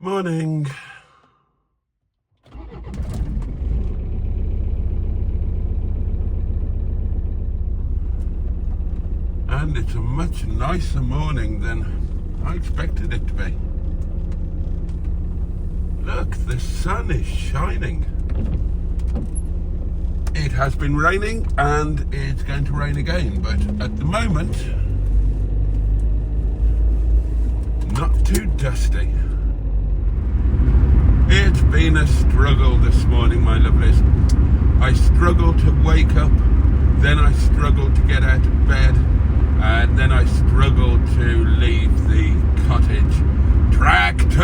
Morning. And it's a much nicer morning than I expected it to be. Look, the sun is shining. It has been raining and it's going to rain again, but at the moment, not too dusty. It's been a struggle this morning, my lovelies. I struggled to wake up, then I struggled to get out of bed, and then I struggled to leave the cottage. Tractor!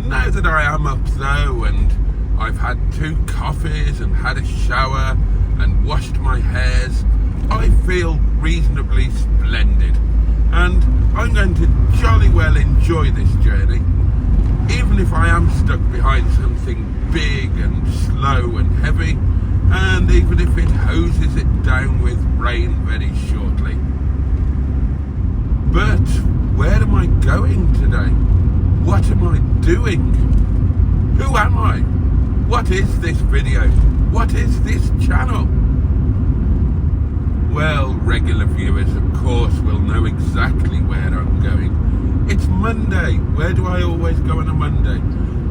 Now that I am up though, and I've had 2 coffees and had a shower and washed my hairs, I feel reasonably splendid. And I'm going to jolly well enjoy this journey, even if I am stuck behind something big and slow and heavy, and even if it hoses it down with rain very shortly. But where am I going today? What am I doing? Who am I? What is this video? What is this channel? Well, regular viewers, of course, will know exactly where I'm going. It's Monday. Where do I always go on a Monday?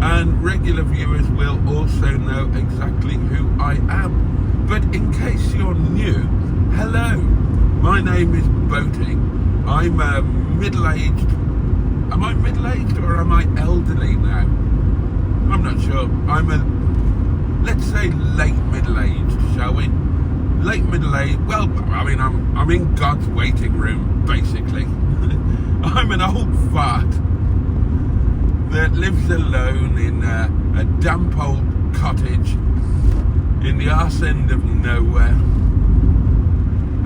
And regular viewers will also know exactly who I am. But in case you're new, hello. My name is Boaty. I'm a middle-aged... Am I middle-aged or am I elderly now? I'm not sure. I'm a, let's say, late middle-aged, shall we? Late middle-aged, well, I mean, I'm in God's waiting room, basically. I'm an old fart that lives alone in a damp old cottage in the arse end of nowhere.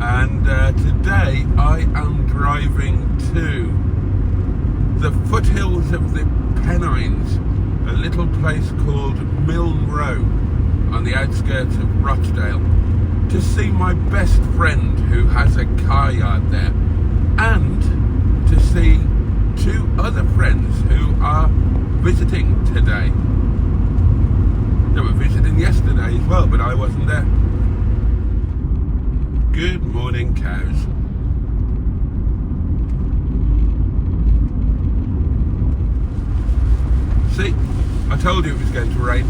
And today I am driving to the foothills of the Pennines, a little place called Milne Row on the outskirts of Rochdale, to see my best friend who has a car yard there, and to see 2 other friends who are visiting today. They were visiting yesterday as well, but I wasn't there. Good morning, cows. See, I told you it was going to rain.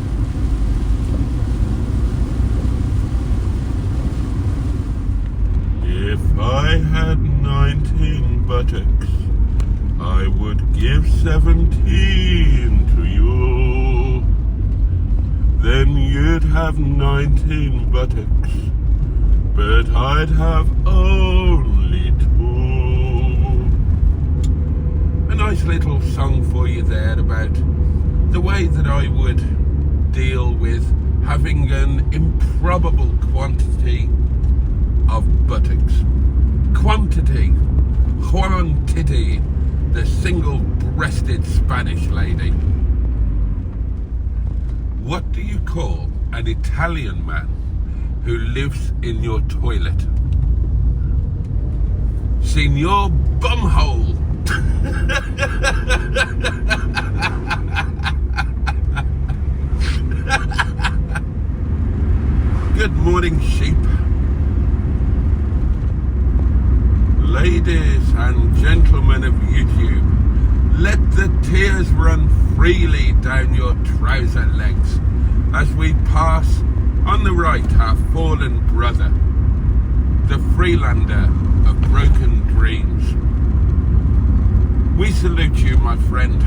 If I had 19 buttocks, I would give 17 to you. Then you'd have 19 buttocks, but I'd have only 2. A nice little song for you there about the way that I would deal with having an improbable quantity of buttocks. Quantity, the single-breasted Spanish lady. What do you call an Italian man who lives in your toilet? Signor Bumhole. Good morning, sheep. Ladies and gentlemen of YouTube, let the tears run freely down your trouser legs as we pass on the right our fallen brother, the Freelander of broken dreams. We salute you, my friend.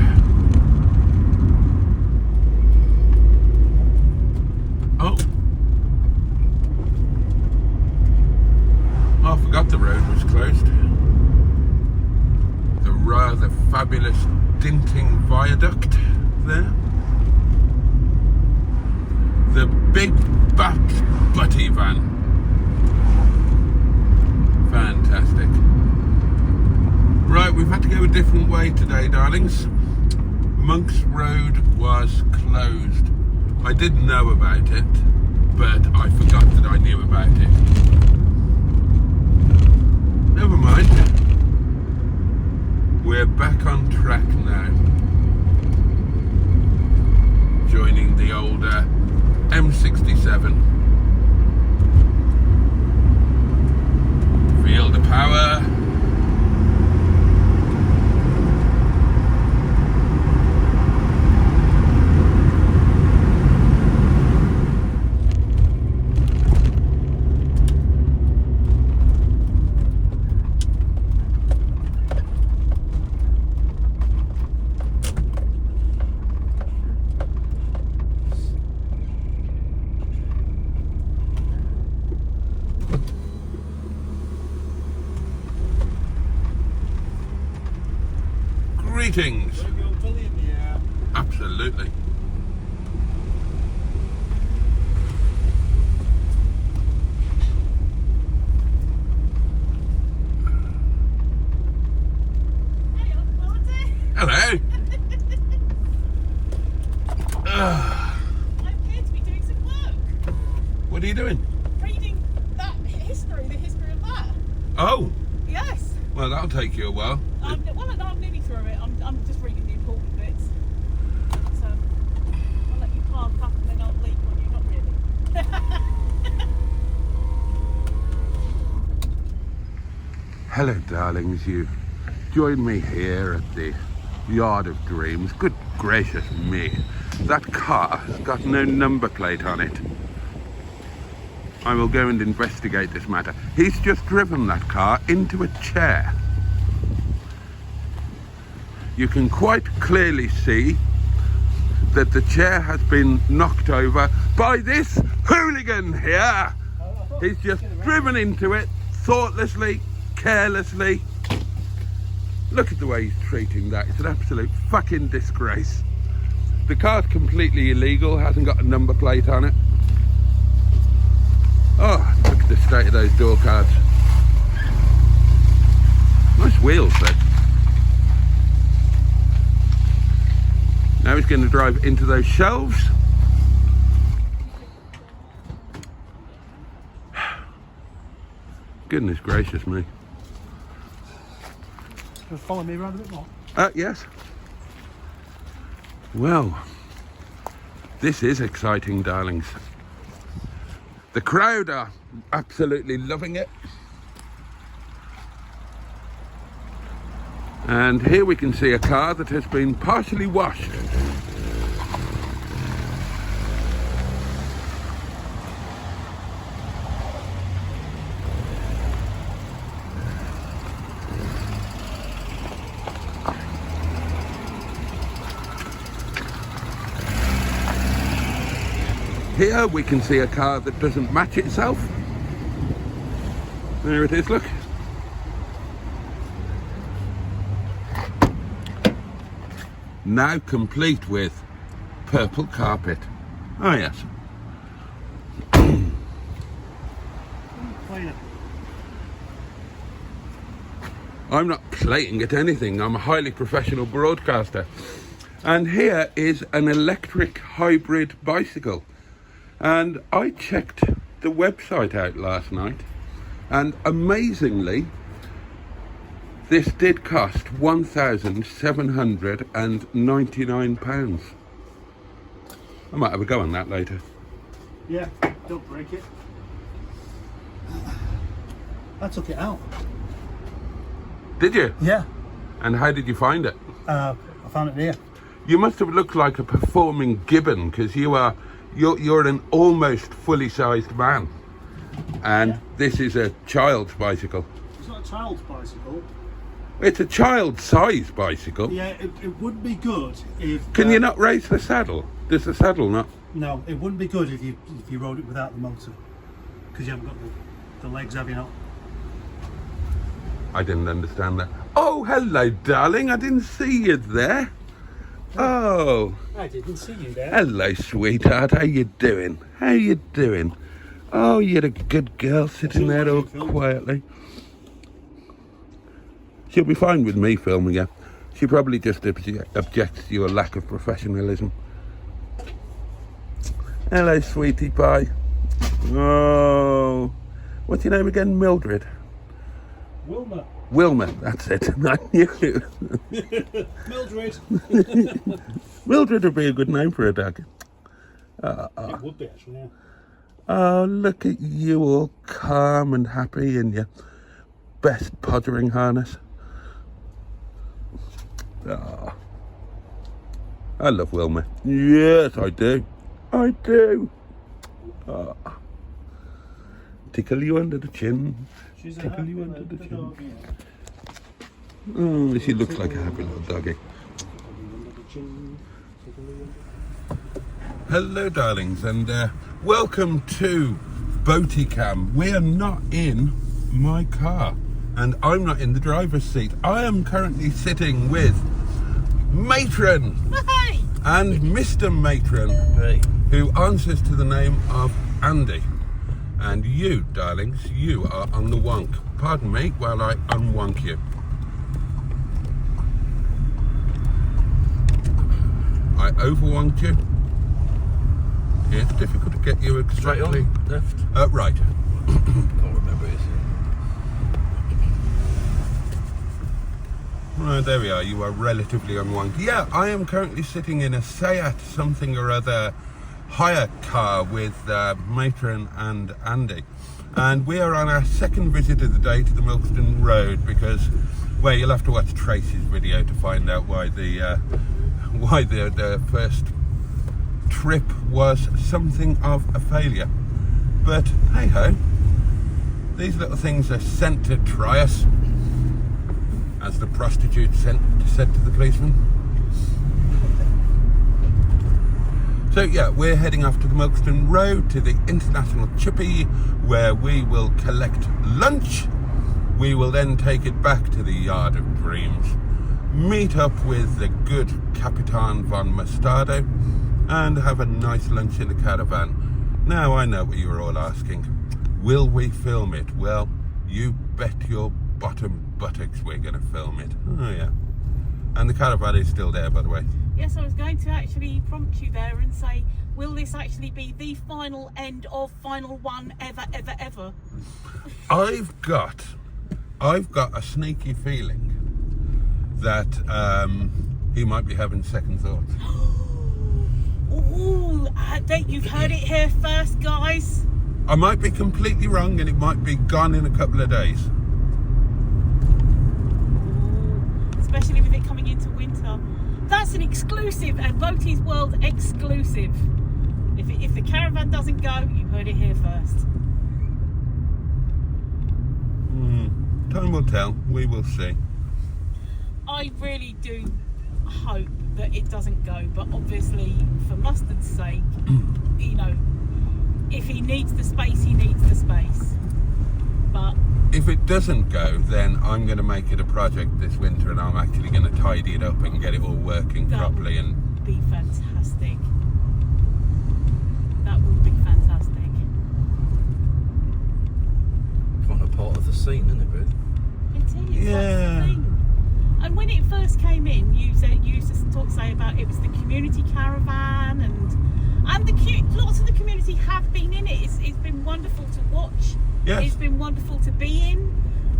Oh, I forgot the road was closed. The rather fabulous dinting viaduct there. The big backed butty van. Fantastic. Right, we've had to go a different way today, darlings. Monk's Road was closed. I didn't know about it, but I forgot that I knew about it. Never mind. We're back on track now. Joining the older M67. Feel the power. Greetings. Absolutely. Hello. I'm here to be doing some work. What are you doing? Reading that history, the history of that. Oh, Yes. well, that'll take you a while. I'm nearly through it. I'm just reading the important bits. So I'll let you calm up and then I'll leak on you. Not really. Hello, darlings. You join me here at the Yard of Dreams. Good gracious me. That car has got no number plate on it. I will go and investigate this matter. He's just driven that car into a chair. You can quite clearly see that the chair has been knocked over by this hooligan here. He's just driven into it thoughtlessly, carelessly. Look at the way he's treating that. It's an absolute fucking disgrace. The car's completely illegal, hasn't got a number plate on it. Oh, look at the state of those door cards. Nice wheels though. Now he's going to drive into those shelves. Goodness gracious me. Just follow me around a bit more. Yes. Well, this is exciting, darlings. The crowd are absolutely loving it. And here we can see a car that has been partially washed. Here we can see a car that doesn't match itself. There it is, look. Now complete with purple carpet. Oh yes. I'm not playing at anything. I'm a highly professional broadcaster. And here is an electric hybrid bicycle. And I checked the website out last night, and amazingly, this did cost £1,799. I might have a go on that later. Yeah, don't break it. I took it out. Did you? Yeah. And how did you find it? I found it here. You must have looked like a performing gibbon, because you're an almost fully sized man, and this is a child's bicycle. It's not a child's bicycle. It's a child-sized bicycle. Yeah, it would be good if... Can you not raise the saddle? Does the saddle not? No, it wouldn't be good if you rode it without the motor, because you haven't got the legs, have you not? I didn't understand that. Oh, hello, darling. I didn't see you there. Oh. I didn't see you there. Hello, sweetheart. How you doing? How you doing? Oh, you're a good girl sitting there all quietly. She'll be fine with me filming her. She probably just objects to your lack of professionalism. Hello, sweetie pie. Oh. What's your name again? Mildred? Wilma. Wilma, that's it. I knew it. Mildred. Mildred would be a good name for a dog. It would be actually, yeah. Oh, look at you all calm and happy in your best pottering harness. Oh, I love Wilma. Yes, I do. I do. Oh. Tickle you under the chin. She's a Tickle happy you under the little chin. dog, yeah. Oh, she looks like a happy little doggy. Hello, darlings, and welcome to Boaty Cam. We are not in my car, and I'm not in the driver's seat. I am currently sitting with Matron Hey! and Mr. Matron, who answers to the name of Andy. And you, darlings, you are on the wonk. Pardon me while I unwonk you. I overwonked you. It's difficult to get you exactly. Left? Right. Can't remember it. Right, there we are. You are relatively unwonked. Yeah, I am currently sitting in a Seat something or other hire car with Matron and Andy. And we are on our second visit of the day to the Milkston Road because, well, you'll have to watch Tracy's video to find out why the first trip was something of a failure. But hey ho, these little things are sent to try us, as the prostitute said to the policeman. So yeah, we're heading off to the Milkston Road to the International Chippy, where we will collect lunch. We will then take it back to the Yard of Dreams, meet up with the good Capitan von Mostardo, and have a nice lunch in the caravan. Now I know what you're all asking. Will we film it? Well, you bet your bottom buttocks we're going to film it. Oh yeah. And the caravan is still there, by the way. Yes, I was going to actually prompt you there and say, will this actually be the final end of final one ever? I've got a sneaky feeling that he might be having second thoughts. Ooh, I bet you've heard it here first, guys. I might be completely wrong and it might be gone in a couple of days. Ooh, especially with it coming into winter. That's an exclusive, a Boaty's World exclusive. If the caravan doesn't go, you heard it here first. Time will tell. We will see. I really do hope that it doesn't go, but obviously for Mustard's sake, you know, if he needs the space, he needs the space. But if it doesn't go, then I'm going to make it a project this winter, and I'm actually going to tidy it up and get it all working properly. And be fantastic. That would be fantastic. Kind of part of the scene, isn't it, really? It is. Yeah. That's the thing. And when it first came in, you used to say about it was the community caravan, and lots of the community have been in it. It's been wonderful to watch. Yes. It's been wonderful to be in.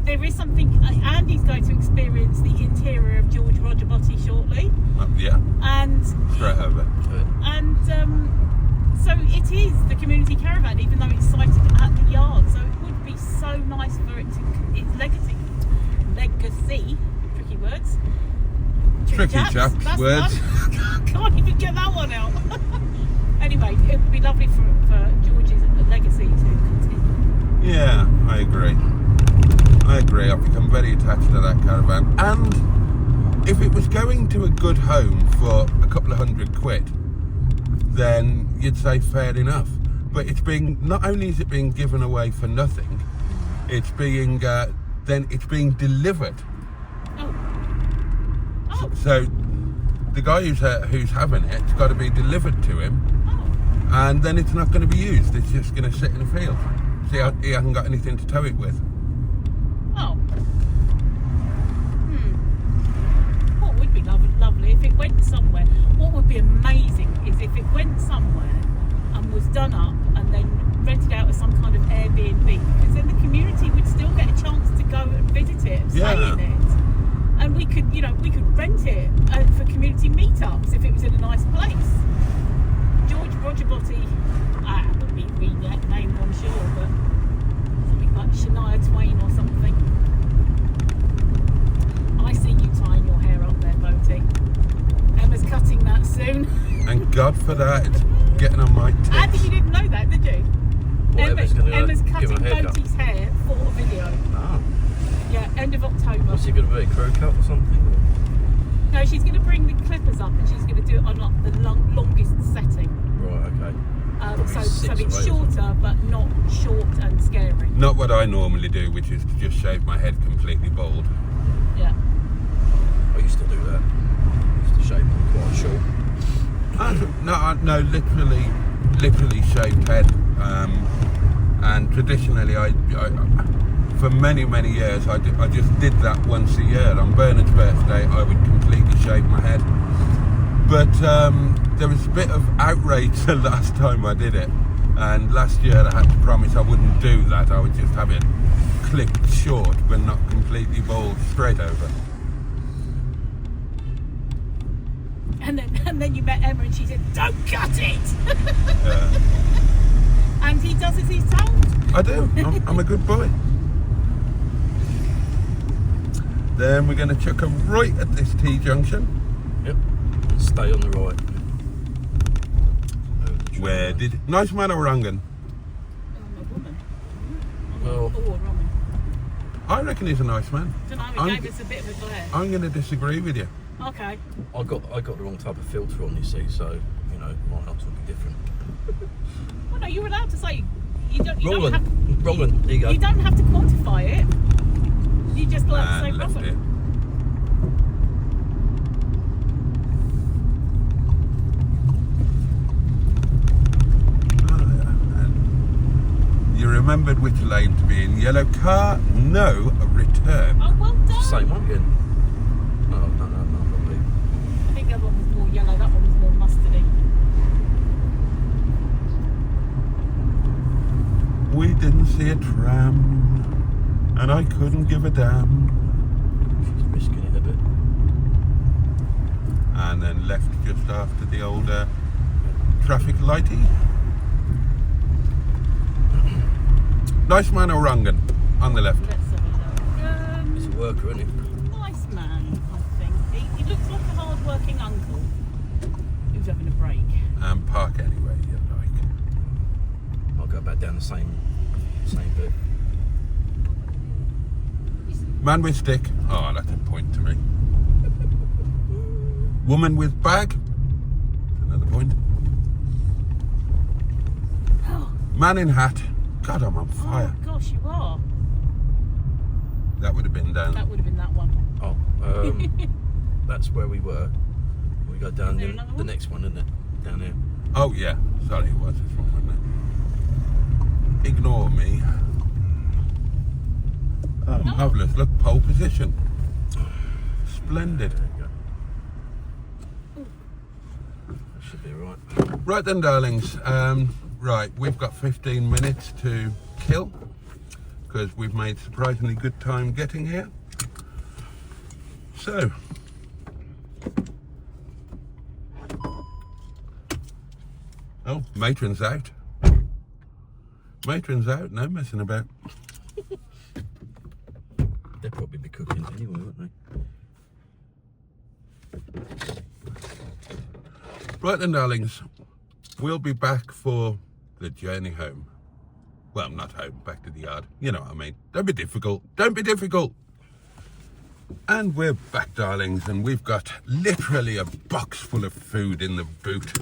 There is something. Andy's going to experience the interior of George Roger Boaty shortly. yeah, And straight over. and so it is the community caravan, even though it's sited at the yard. So it would be so nice for it to its legacy, tricky words, Tricky chaps That's words. one. Can't even get that one out. Anyway, it would be lovely for George's legacy to continue. Yeah, I agree. I've become very attached to that caravan, and if it was going to a good home for a couple of £100, then you'd say fair enough. But it's being, not only is it being given away for nothing, it's being it's being delivered. Oh. So the guy who's having it's got to be delivered to him, and then it's not going to be used. It's just going to sit in the field. See, he hasn't got anything to tow it with. Oh. What would be lovely if it went somewhere? What would be amazing is if it went somewhere and was done up and then rented out as some kind of Airbnb, because then the community would still get a chance to go and visit it and Yeah. saying it. And we could, we could rent it for community meetups if it was in a nice place. Roger Boaty, would be renamed, I'm sure, but something like Shania Twain or something. I see you tying your hair up there, Boaty. Emma's cutting that soon. And God for that, it's getting on my tits. Andy, you didn't know that, did you? What, Emma's give cutting her a haircut? Boaty's hair for a video. Ah. Yeah, end of October. What's it going to be? A crew cut or something? No, she's going to bring the clippers up and she's going to do it on like the longest setting. Right, okay. So it's shorter, but not short and scary. Not what I normally do, which is to just shave my head completely bald. Yeah. I used to do that. I used to shave them quite short. No, literally shaved head. And traditionally, I for many years, I just did that once a year. On Bernard's birthday, I would completely shave my head. But there was a bit of outrage the last time I did it. And last year I had to promise I wouldn't do that. I would just have it clipped short, but not completely bald, straight over. And then you met Emma and she said, "Don't cut it." Yeah. And he does as he's told. I do. I'm a good boy. Then we're going to chuck 'em right at this T-junction. Yep. Stay on the right. Where did... Nice man or wrong 'un? I'm a woman. Well- Or a woman. I reckon he's a nice man. I don't know, I'm- it gave us a bit of a glare. I'm going to disagree with you. Okay. I got the wrong type of filter on, you see, so mine ought to be different. Well, no, you're allowed to say you don't Wrong have. one. Wrong one. There you go. You don't have to quantify it. You just allowed to say And left wrong it. one. You remembered which lane to be in. Yellow car, no return. Oh, well done. Same one again. No, probably. I think the other one was more yellow. That one was more mustardy. We didn't see a tram, and I couldn't give a damn. She's risking it a bit. And then left just after the old traffic lighty. Nice man or wrong 'un? On the left. Let's have a look. He's a worker, isn't he? Nice man, I think. He looks like a hard-working uncle who's having a break. And park anywhere you like. I'll go back down the same bit. Man with stick. Oh, that's a point to me. Woman with bag. Another point. Man in hat. God, I'm on fire. Oh gosh, you are. That would have been down. That would have been that one. Oh, that's where we were. We go down Is there the another one? next one, isn't it? Down here. Oh, yeah. Sorry, it was this one, wasn't it? Ignore me. Oh, No. marvellous. Look, pole position. Splendid. There you go. That should be right. Right then, darlings. Right, we've got 15 minutes to kill because we've made surprisingly good time getting here. So, oh, Matron's out. Matron's out, no messing about. They'll probably be cooking anyway, won't they? Right then, darlings, we'll be back for the journey home. Well, not home, back to the yard. You know what I mean. Don't be difficult. Don't be difficult. And we're back, darlings, and we've got literally a box full of food in the boot.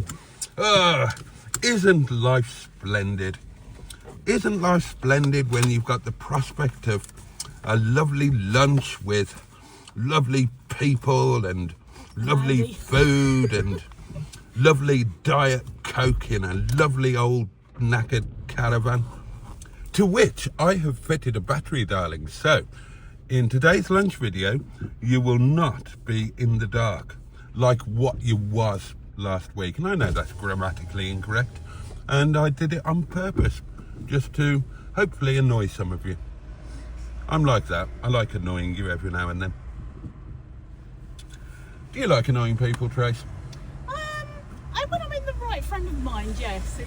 Isn't life splendid? Isn't life splendid when you've got the prospect of a lovely lunch with lovely people and lovely Lovely. food and lovely Diet Coke in a lovely old knackered caravan, to which I have fitted a battery, darling. So in today's lunch video you will not be in the dark like what you was last week. And I know that's grammatically incorrect, and I did it on purpose just to hopefully annoy some of you. I'm like that. I like annoying you every now and then. Do you like annoying people, Trace? When I'm in the right frame of mind, yes.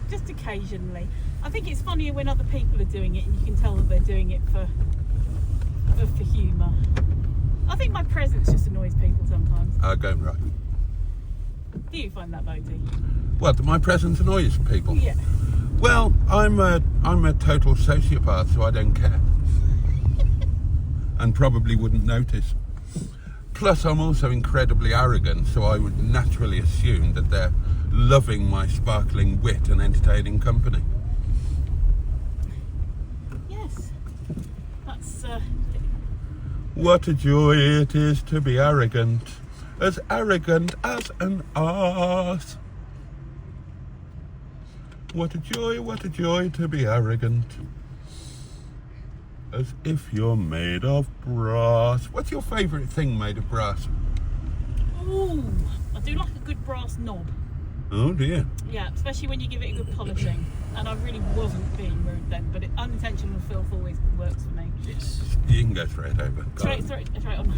Just occasionally. I think it's funnier when other people are doing it and you can tell that they're doing it for humour. I think my presence just annoys people sometimes. Going right. Do you find that, Boaty? What, my presence annoys people? Yeah. Well, I'm a total sociopath, so I don't care. And probably wouldn't notice. Plus, I'm also incredibly arrogant, so I would naturally assume that they're loving my sparkling wit and entertaining company. Yes. That's What a joy it is to be arrogant as an arse. What a joy to be arrogant, as if you're made of brass. What's your favourite thing made of brass? ooh, I do like a good brass knob. Oh dear. Yeah, especially when you give it a good polishing. And I really wasn't being rude then, but unintentional filth always works for me. Yes. You can go straight over. Straight on.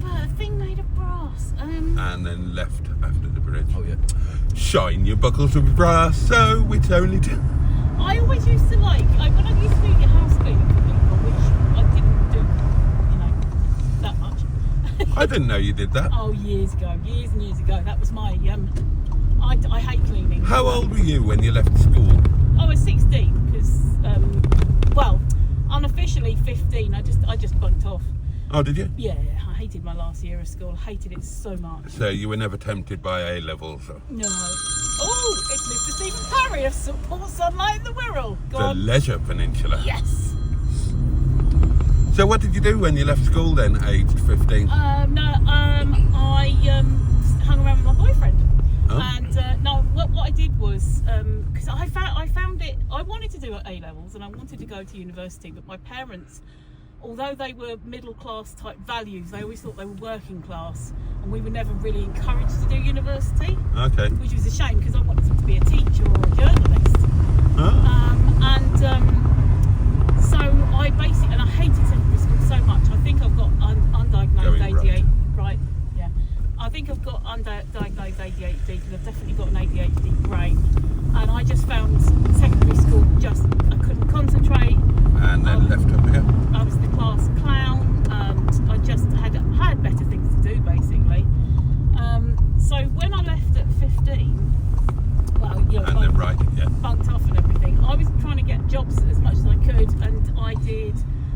A thing made of brass. And then left after the bridge. Oh yeah. Shine your buckles with brass, so it's only I always used to when I used to do house cleaning for people, which I didn't do, that much. I didn't know you did that. Oh, years and years ago. That was my, I hate cleaning. How old were you when you left school? I was 16 because, unofficially 15. I just bunked off. Oh, did you? Yeah, I hated my last year of school. I hated it so much. So you were never tempted by A-levels? Or... No. Oh, it's Mr. Stephen Parry of Support Sunlight in the Wirral. Go The on. Leisure Peninsula. Yes. So what did you do when you left school then, aged 15? I hung around with my boyfriend. Oh. And what I did was because I found it. I wanted to do A-levels and I wanted to go to university, but my parents, although they were middle class type values, they always thought they were working class, and we were never really encouraged to do university. Okay. Which was a shame because I wanted to be a teacher or a journalist. Oh. So I basically, and I hated secondary school so much. I think I've got undiagnosed Going ADHD. Right? Yeah. I think I've got undiagnosed ADHD because I've definitely got an ADHD brain. And I just found secondary school I couldn't concentrate. And then left up here. I was the class clown. I just had better things to do, basically. So when I left at 15, bunked off and everything, I was trying to get jobs as much as I could, and I did.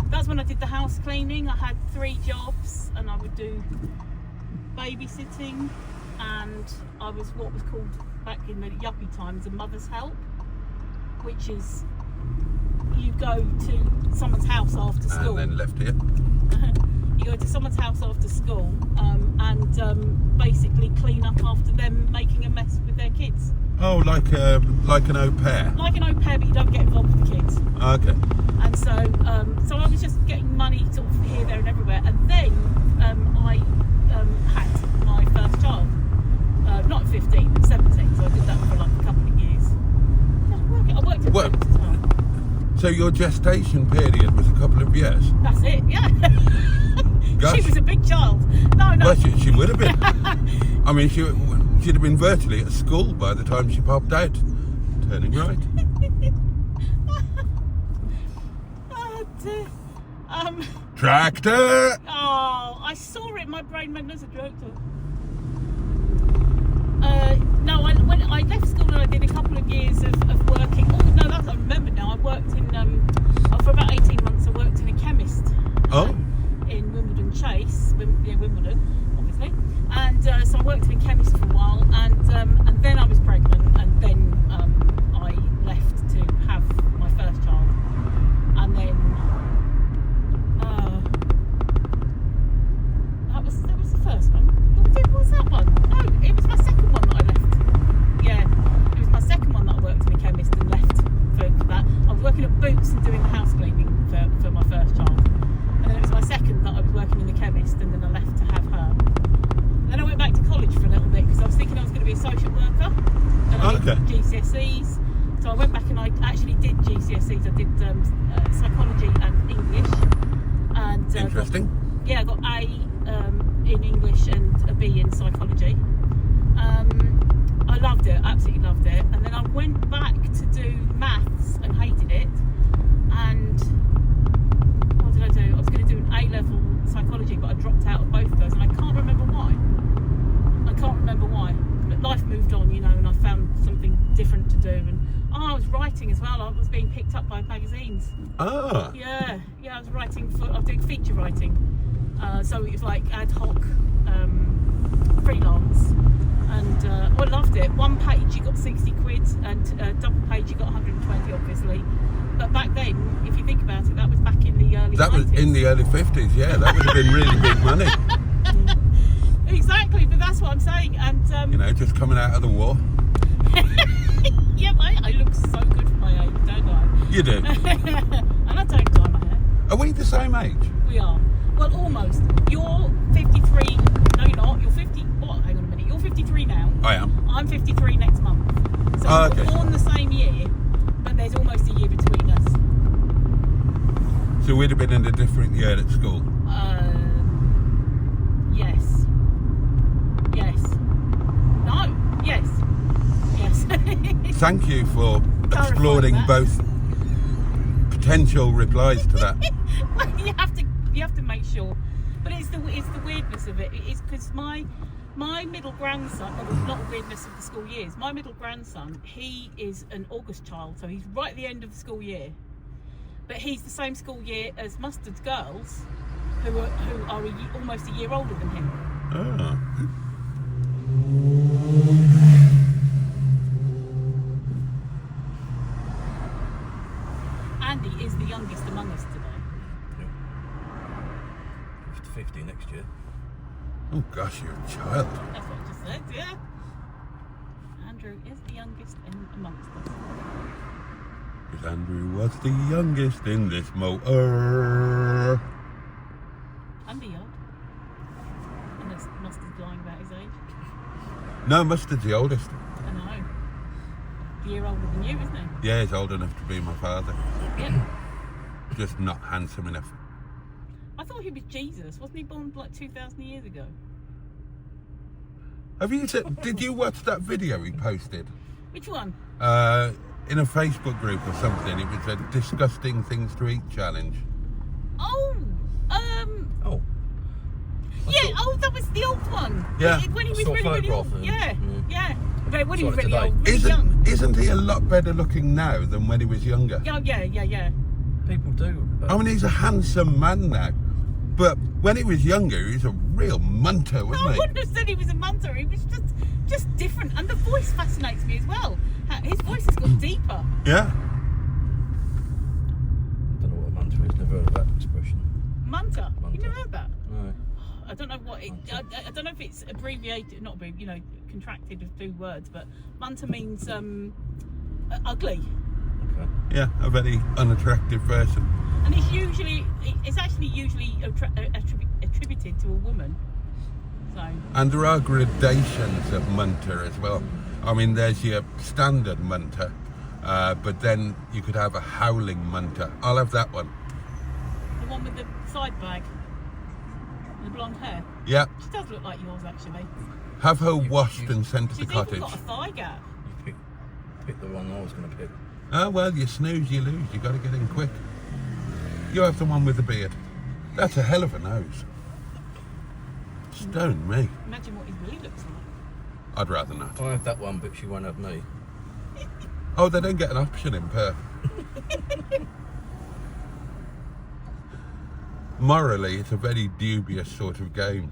That's when I did the house cleaning. I had 3 jobs, and I would do babysitting, and I was what was called back in the yuppie times a mother's help, which is you go to someone's house after school. And then left here. You go to someone's house after school and basically clean up after them making a mess with their kids. Oh, like an au pair. Like an au pair, but you don't get involved with the kids. Okay. And so I was just getting money sort of here, there, and everywhere. And then I had my first child. Not at 15, but 17. So I did that for like a couple of years. I worked at Brooks as well. So your gestation period was a couple of years? That's it, yeah. Gosh. She was a big child. No. Well, she would have been. I mean, she'd have been virtually at school by the time she popped out. Turning right. Oh, dear. Tractor! Oh, I saw it. My brain went as a tractor. No, when I left school and I did a couple of years of working. Oh no, I remember now. I worked in for about 18 months. I worked in a chemist. In Wimbledon Chase, Wimbledon, obviously. And so I worked in a chemist for a while, and then I was pregnant, and then I left to have my first child, and then that was the first one. What was that one? No, it was my second one that I left. Yeah, it was my second one that I worked in a chemist and left for that. I was working at Boots and doing the house cleaning. And Interesting. I got A in English and a B in psychology. I loved it, absolutely loved it. And then I went back to do maths and hated it. And what did I do? I was going to do an A-level psychology, but I dropped out of both of those, and I can't remember why. But life moved on, you know, and I found something different to do. And I was writing as well. I was being picked up by magazines. Ah. Yeah, I was doing feature writing. So it was like ad hoc freelance. And I loved it. One page you got 60 quid, and double page you got 120, obviously. But back then, if you think about it, that was back in the early 90s. That was in the early 50s, yeah. That would have been really big money. Exactly, but that's what I'm saying. And You know, just coming out of the war. yeah, I look so good for my age, don't I? You do. And I don't dye my hair. Are we the same age? We are. Well, almost. You're 53. No, you're not. You're 50. What? Hang on a minute. You're 53 now. I am. I'm 53 next month. So Okay. we're born the same year, but there's almost a year between us. So we'd have been in a different year at school. Yes. Yes. No. Yes. Yes. Thank you for exploring that. both potential replies to that. Well, you have to make sure. But it's the weirdness of it. It's because my middle grandson, well, not the weirdness of the school years. My middle grandson, he is an August child, so he's right at the end of the school year. But he's the same school year as Mustard's girls, who are almost a year older than him. Ah. Andy is the youngest among us today. Yeah. 50 next year. Oh gosh, you're a child. That's what I just said, yeah. Andrew is the youngest amongst us. Because Andrew was the youngest in this motor. Andy odd. Unless Mustard's lying about his age. No, Mustard's the oldest. I know. A year older than you, isn't he? Yeah, he's old enough to be my father. Yep. Just not handsome enough. I thought he was Jesus. Wasn't he born like 2,000 years ago? Have you did you watch that video he posted? Which one? In a Facebook group or something. It was a disgusting things to eat challenge. Oh, Oh. yeah. Oh, that was the old one. Yeah. When he was Saw a really, really photograph old. of Yeah, him. yeah. But when he Saw was it really today. old, really young. Isn't he a lot better looking now than when he was younger? Oh, yeah. People do. I mean, he's a handsome man now. But when he was younger, he was a real munter, No, wasn't I he? wouldn't have said he was a munter. He was just different, and the voice fascinates me as well. His voice has got deeper. Yeah. I don't know what a mantra is. Never heard of that expression. Munter. You Munter. never heard that? No. I don't know what it. I don't know if it's abbreviated, not abbreviated, you know, contracted of two words. But munter means ugly, Okay. Yeah, a very unattractive person. and it's actually usually attributed to a woman. So And there are gradations of munter as well. I mean, there's your standard munter, but then you could have a howling munter. I'll have that one. the one with the side bag, and the blonde hair. Yeah, She does look like yours, actually. have her washed and sent to the She's even cottage. got a thigh gap. You picked the one I was going to pick. Oh, well, you snooze, you lose. You got to get in quick. You have the one with the beard. That's a hell of a nose. Stone me. Imagine what his wee looks like. I'd rather not. I have that one, but she won't have me. Oh, they don't get an option in Perth. Morally, it's a very dubious sort of game.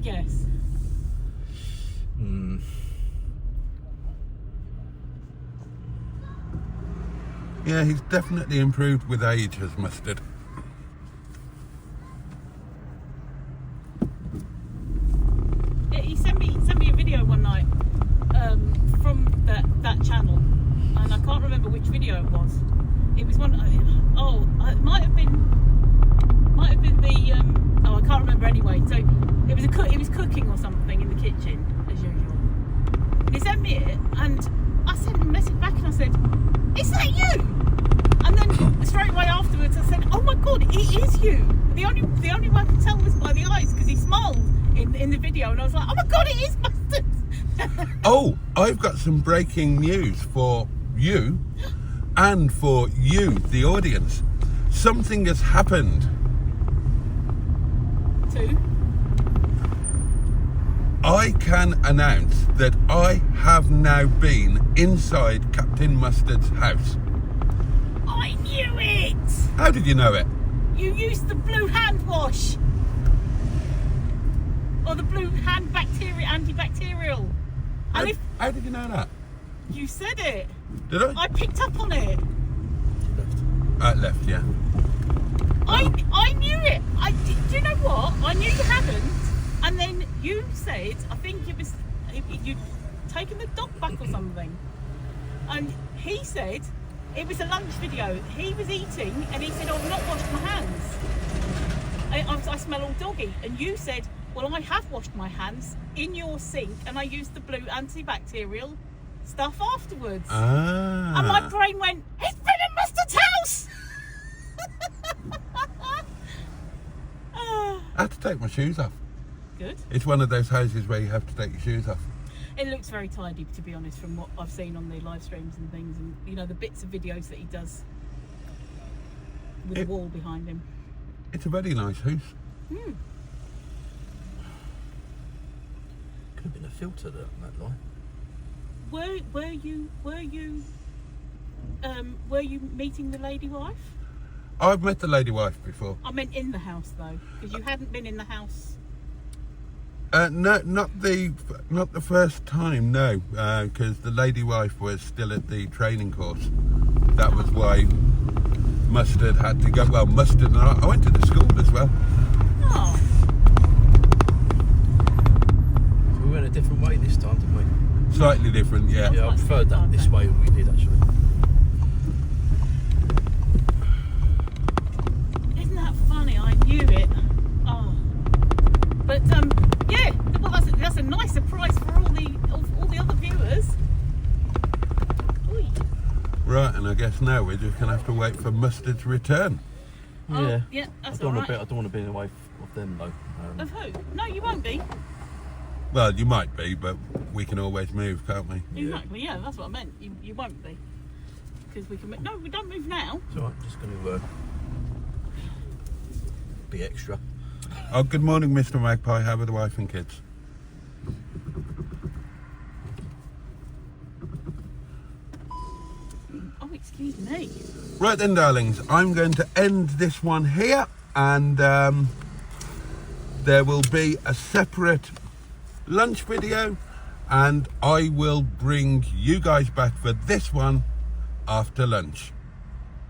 Yes. Hmm. Yeah, he's definitely improved with age, has Mustard. Yeah, he sent me a video one night from that channel, and I can't remember which video it was. It was one. Oh, it might have been the. Oh, I can't remember anyway. So it was he was cooking or something in the kitchen as usual. He sent me it, and I sent him a message back, and I said, "Is that you?" And then straight away afterwards, I said, "Oh my God, it is you. The only way I could tell was by the eyes because he smiled in the video, and I was like, oh my god, it is mustard. Oh, I've got some breaking news for you and for you, the audience. Something has happened. Two. I can announce that I have now been inside Captain Mustard's house. I knew it. How did you know it? You used the blue hand wash. Or the blue hand antibacterial. And How did you know that? you said it. Did I? I picked up on it. Left, yeah. I knew it. Do you know what? I knew you hadn't. And then you said, I think it was you'd taken the dog back or something. And he said it was a lunch video. He was eating and he said, I've not washed my hands. I smell all doggy. And you said, well, I have washed my hands in your sink and I used the blue antibacterial stuff afterwards. Ah. And my brain went, he's been in Mustard's house! I had to take my shoes off. Good. It's one of those houses where you have to take your shoes off. It looks very tidy, to be honest, from what I've seen on the live streams and things, and you know the bits of videos that he does with the wall behind him. It's a very nice house. Hmm. Could have been a filter that line. Were you meeting the lady wife? I've met the lady wife before. I meant in the house though, because you hadn't been in the house. No, not the first time. No, because the lady wife was still at the training course. That was why Mustard had to go. Well, Mustard and I went to the school as well. Oh. So we went a different way this time, didn't we? Slightly different, yeah. Yeah, I preferred that this way than we did actually. Isn't that funny? I knew it. Oh. But yeah, well that's a nice surprise for all the other viewers. Oi. Right, and I guess now we're just gonna have to wait for Mustard's return. Oh, Yeah. yeah, that's I don't alright. want to be away of them though. Of who? No, you won't be. Well, you might be, but we can always move, can't we? Exactly, yeah, that's what I meant. You won't be. Because we can. No, we don't move now. It's alright, just going to be extra. Oh, good morning, Mr. Magpie. How are the wife and kids? Oh, excuse me. Right then, darlings, I'm going to end this one here, and there will be a separate lunch video, and I will bring you guys back for this one after lunch.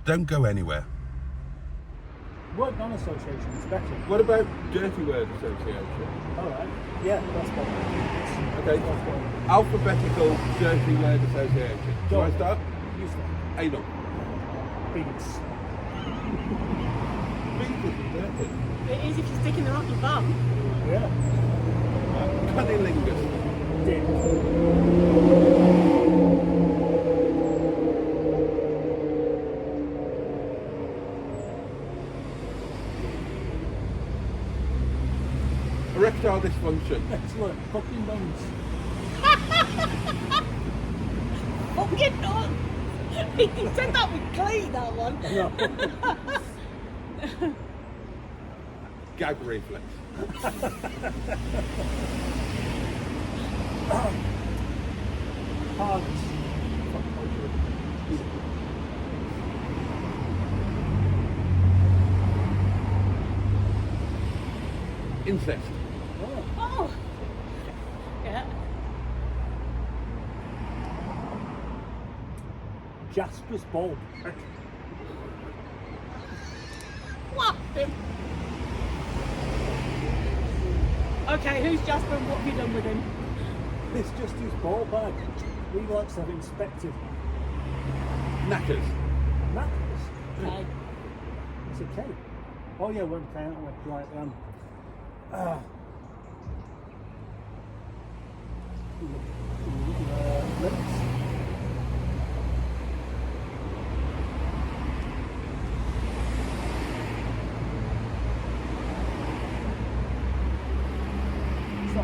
Don't go anywhere. Word non-association is better. What about Dirty Word Association? Alright. Yeah, that's better. Okay, alphabetical Dirty Word Association. Do I start? You start. Adol. Beats. Beat isn't dirty. It is if you're sticking them up your bum. Yeah. Cunnilingus. Dick. Erectile dysfunction. Excellent. Fucking bones. Fucking not. He said that with glee, that one. No. Gag reflex. Hearts. Incest. Oh. Yeah. Jasper's bulb. What? Okay, who's Jasper and what have you done with him? It's just his ball bag. We like to have it inspected. Knackers. Knackers. Okay. It's a cake. Oh yeah, one came out with right then. Lips.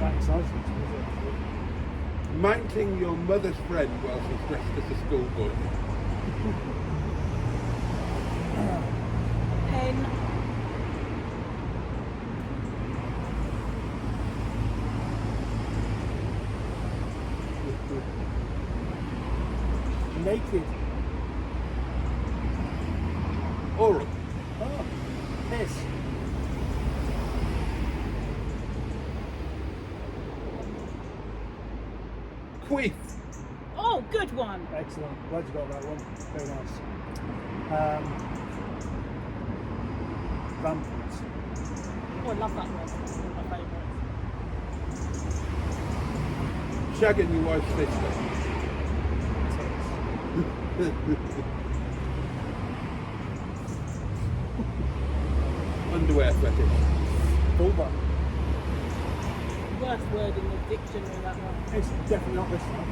that exciting. Mounting your mother's friend while she's dressed as a schoolboy. Pen. Naked. Oral. Oh, piss. Queef. Oh, good one. Excellent. Glad you got that one. Very nice. Rampant. Oh, I love that one. It's one of my favourites. Shagging your wife's sister. Underwear fetish. Vulva. Worst word in the dictionary, that one. It's definitely not this one.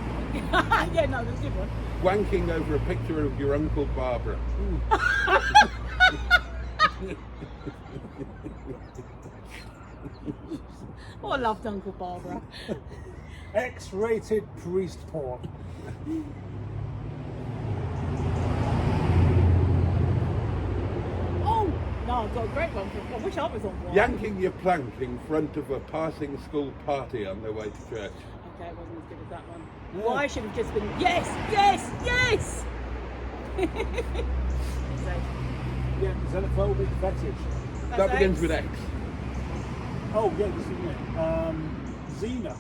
Yeah, no, that's a good one. Wanking over a picture of your Uncle Barbara. Oh, I loved Uncle Barbara. X-rated priest porn. Oh, no, I've got a great one. I wish I was on one. Yanking your plank in front of a passing school party on their way to church. Okay, it wasn't as good as that one. Yeah. Well, I should have just been, yes, yes, yes! Yeah, xenophobic fetish. That begins with X. Oh, yeah, this is it. Xena,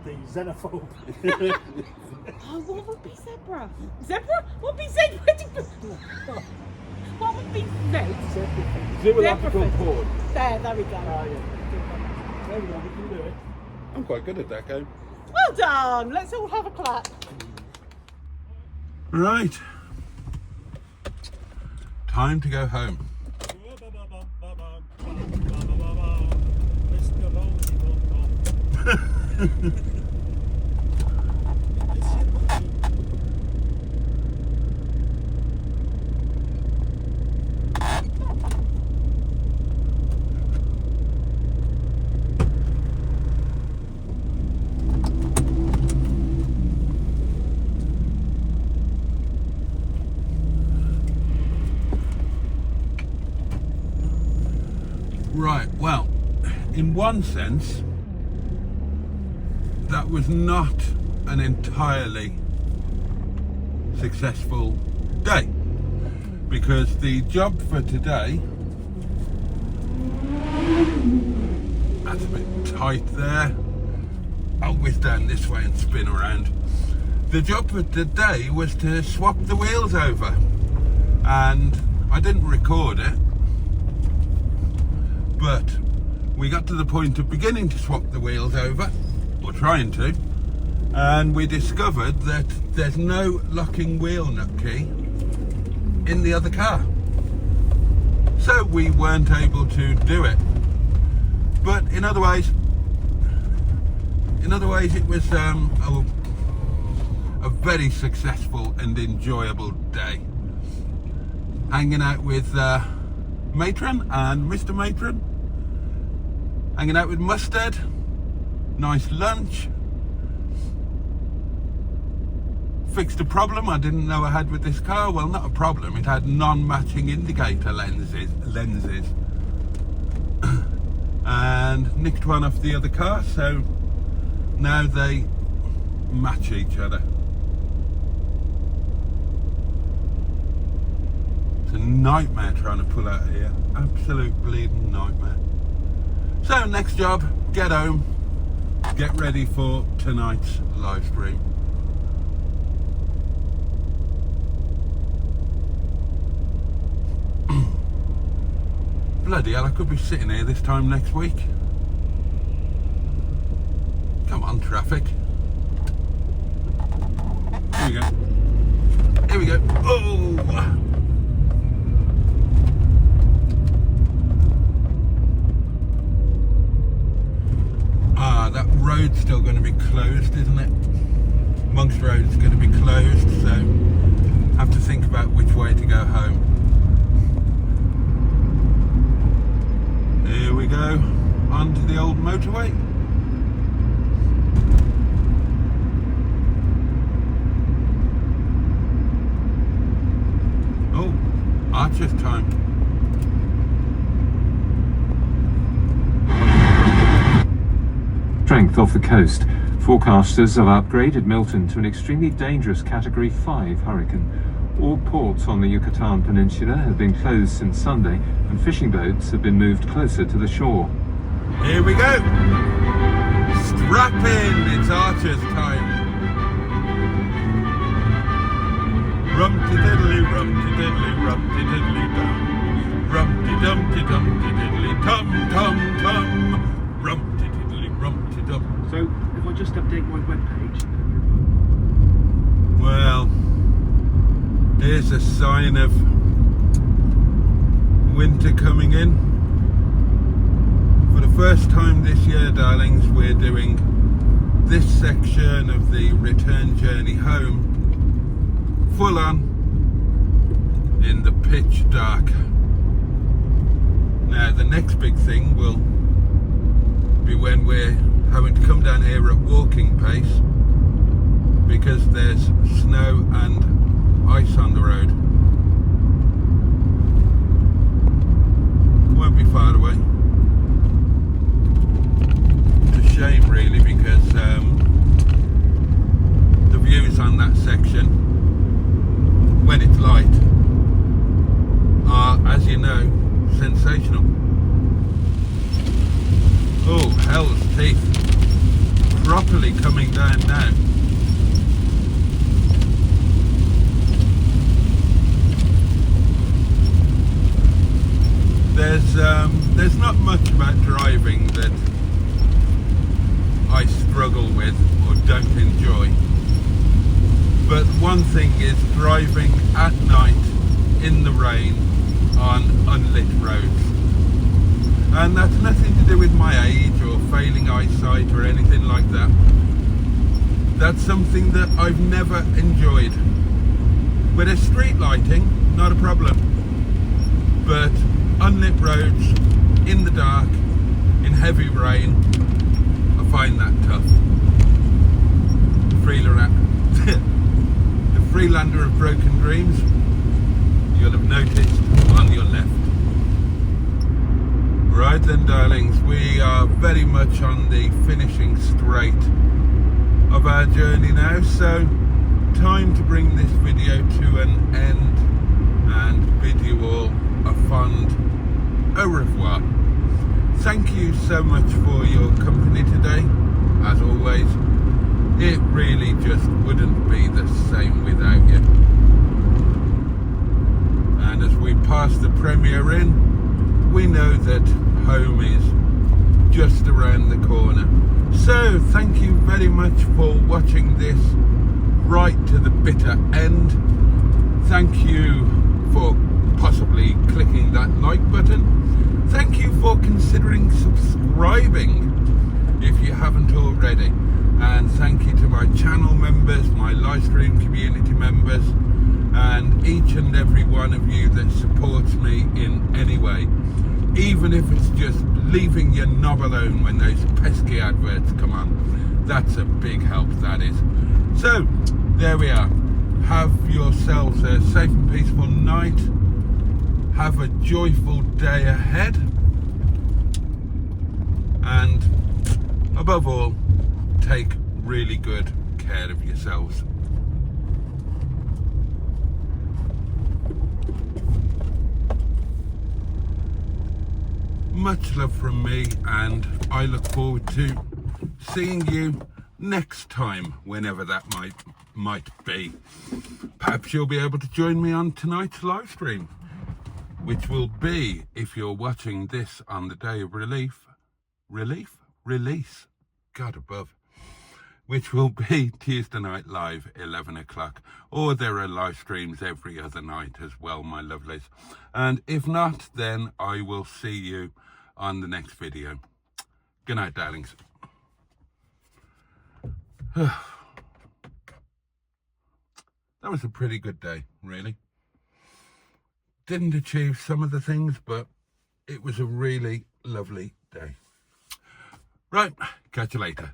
the xenophobe. Oh, what would be zebra? Zebra? What would be zebra? What would be zebra? Zoological Zebra. porn. There we go. Oh, yeah. There we go, we can do it. I'm quite good at that game. Well done. Let's all have a clap. Right. Time to go home. Mr. Boaty. Right, well, in one sense, that was not an entirely successful day, because the job for today, that's a bit tight there, I'll whiz down this way and spin around. The job for today was to swap the wheels over, and I didn't record it, but we got to the point of beginning to swap the wheels over, or trying to, and we discovered that there's no locking wheel nut key in the other car, so we weren't able to do it. But in other ways it was a very successful and enjoyable day, hanging out with Matron and Mr. Matron, hanging out with Mustard, nice lunch, fixed a problem I didn't know I had with this car. Well, not a problem, it had non-matching indicator lenses and nicked one off the other car, so now they match each other. It's a nightmare trying to pull out of here, absolute bleeding nightmare. So next job, get home, get ready for tonight's live stream. Bloody hell, I could be sitting here this time next week. Come on, traffic. Here we go. Here we go. Oh! That road's still going to be closed, isn't it? Monk's Road's going to be closed, so I have to think about which way to go home. Here we go, onto the old motorway. Archer's time. Strength off the coast. Forecasters have upgraded Milton to an extremely dangerous Category 5 hurricane. All ports on the Yucatan Peninsula have been closed since Sunday, and fishing boats have been moved closer to the shore. Here we go. Strap in, it's Archer's time. Rum-ti-diddly, rum-ti-diddly, rum-ti-diddly dum. Rum-ti-dum-ti-dum-ti diddly tum-tum-tum. Rum-ti-diddly, rum-ti-dum. So, if I just update my webpage. Well, here's a sign of winter coming in. For the first time this year, darlings, we're doing this section of the return journey home full on in the pitch dark. Now, the next big thing will be when we're having to come down here at walking pace because there's snow and ice on the road. Won't be far away. It's a shame really, because the views on that section when it's light are, as you know, sensational. Oh, hell's teeth. Properly coming down now. There's not much about driving that I struggle with or don't enjoy. But one thing is driving at night in the rain on unlit roads. And that's nothing to do with my age or failing eyesight or anything like that. That's something that I've never enjoyed. With a street lighting, not a problem. But unlit roads, in the dark, in heavy rain, I find that tough. The Freelander of Broken Dreams, you'll have noticed on your left. Right then, darlings, we are very much on the finishing straight of our journey now, so time to bring this video to an end and bid you all a fond au revoir. Thank you so much for your company today. As always, it really just wouldn't be the same without you. And as we pass the Premier Inn, we know that home is just around the corner. So thank you very much for watching this right to the bitter end. Thank you for possibly clicking that like button. Thank you for considering subscribing if you haven't already. And thank you to my channel members, my live stream community members, and each and every one of you that supports me in any way. Even if it's just leaving your knob alone when those pesky adverts come on. That's a big help, that is. So, there we are. Have yourselves a safe and peaceful night. Have a joyful day ahead. And, above all, take really good care of yourselves. Much love from me, and I look forward to seeing you next time, whenever that might be. Perhaps you'll be able to join me on tonight's live stream, which will be, if you're watching this on the day of release, God above, which will be Tuesday Night Live, 11 o'clock. Or there are live streams every other night as well, my lovelies. And if not, then I will see you on the next video. Good night, darlings. That was a pretty good day, really. Didn't achieve some of the things, but it was a really lovely day. Right, catch you later.